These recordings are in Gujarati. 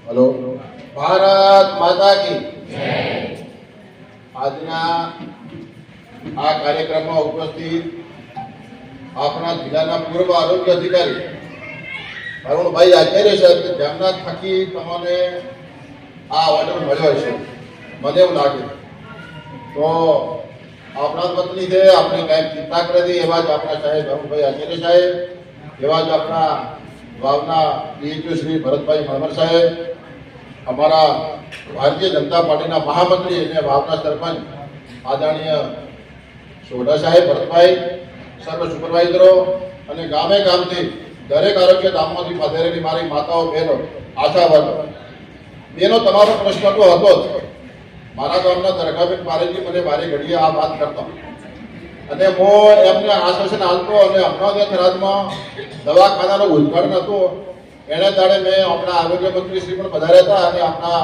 हेलो, भारत माता की આજના આ કાર્યક્રમમાં ઉપસ્થિત આપણા જિલ્લાના પૂર્વ આરોગ્ય અધિકારી અરુણભાઈ આચાર્ય સાહેબ કે જેમના થકી તમને આ ઓર્ડર મળ્યો છે મને એવું લાગે તો આપણા પત્ની છે આપણે કાંઈ ચિંતા કરી એવા જ આપણા સાહેબ અરુણભાઈ આચાર્ય સાહેબ એવા જ આપણા વાવના ડીએચઓ શ્રી ભરતભાઈ મણવર સાહેબ અમારા ભારતીય જનતા પાર્ટીના મહામંત્રી અને વાવના સરપંચ આદરણીય સોઢા સાહેબ ભરતભાઈ સર્વ સુપરવાઇઝરો અને ગામે ગામથી દરેક આરોગ્ય ધામમાંથી પધારેલી મારી માતાઓ બહેનો આશાવાદો બેનો તમારો પ્રશ્ન તો હતો જ મારા ગામના દરગાહબેન પારેજી મને મારી ઘડીએ આ વાત કરતા અને હું એમને આશ્વાસન આપતો અને અમદાવાદ થરાદમાં દવાખાનાનું ઉદ્ઘાટન હતું એને દાડે મેં આપણા આરોગ્ય મંત્રી શ્રી પણ પધાર્યા હતા અને આપણા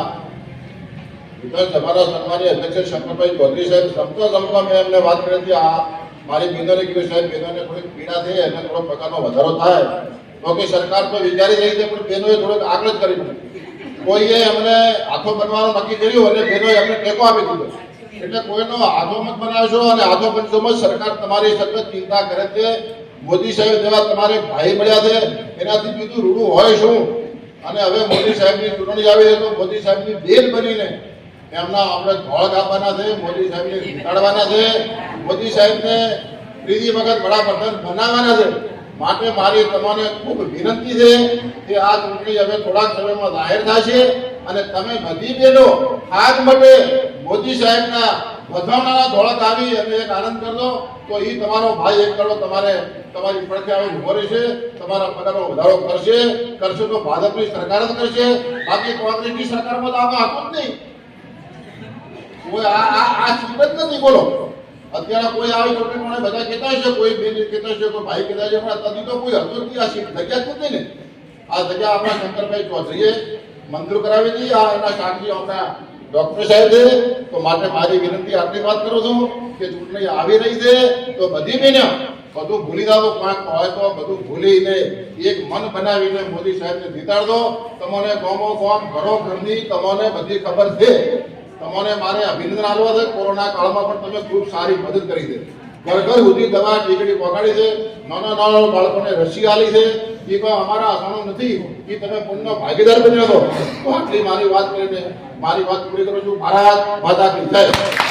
વિધાનસભાના સન્માનીય અધ્યક્ષ શંકરભાઈ ચૌધરી સાહેબ સમતા મેં એમને વાત કરી હતી આ મારી બહેનોને કીધું સાહેબ બહેનોને થોડીક પીડા થઈ અને થોડો પગારનો વધારો થાય તો કે સરકાર તો વિચારી રહી છે પણ બહેનોએ થોડોક આગળ જ કરી કોઈએ એમને હાથો બનવાનું નક્કી કર્યું અને બહેનોએ એમને ટેકો આપી દીધો એટલે કોઈનો હાથો મત બનાવશો અને હાથો બનશો સરકાર તમારી સતત ચિંતા કરે છે મોદી સાહેબ જેવા તમારે ભાઈ મળ્યા છે એનાથી બીજું રૂડું હોય શું અને હવે મોદી સાહેબની ચૂંટણી આવી તો મોદી સાહેબની બેન બનીને એમના આપણે ઘોળ કાપવાના છે મોદી સાહેબને જીતાડવાના છે મોદી સાહેબને ત્રીજી વખત વડાપ્રધાન બનાવવાના છે માટે મારી તમને ખૂબ વિનંતી છે કે આ ચૂંટણી હવે થોડાક સમયમાં જાહેર થશે અને તમે બધી બહેનો આજ માટે મોદી સાહેબના વધારનારા ધોળક આવી અને એક આનંદ કરજો તો એ તમારો ભાઈ એક કરો તમારે તમારી પડખે આવે ઉભો રહેશે તમારા પગારનો વધારો કરશે તો ભાજપની સરકાર જ કરશે બાકી કોંગ્રેસની સરકારમાં તો આમાં હતું જ નહીં કોઈ આ ચૂંટ જ નથી બોલો અત્યારે કોઈ આવી ચૂંટણી બધા કહેતા હશે કોઈ બેન કહેતા હશે કોઈ ભાઈ કહેતા હશે પણ તદી તો કોઈ હતું જ નહીં આ સીટ જગ્યા જ નથી ને આ જગ્યા આપણા શંકરભાઈ ચૌધરીએ મંજૂર કરાવી હતી આ એના સાક્ષી આપણા ડોક્ટર સાહેબ છે તો માટે મારી વિનંતી આટલી વાત કરું છું કે ચૂંટણી આવી રહી છે તો બધી બહેનો બધું ભૂલી જાઓ ક્યાંક હોય તો બધું ભૂલીને એક મન બનાવીને મોદી સાહેબને જીતાડો તમને ગામો ગામ ઘરો ઘરની તમને બધી ખબર છે તમને મારે અભિનંદન આપવા છે કોરોના કાળમાં પણ તમે ખૂબ સારી મદદ કરી છે ઘર ઘર સુધી દવા ટીકડી પહોંચાડી છે નાના બાળકોને રસી આલી છે એ કોઈ અમારા આસાનો નથી એ તમે પુણ્યનો ભાગીદાર બન્યો છો તો આટલી મારી વાત કરીને મારી વાત પૂરી કરું છું ભારત માતા કી જય।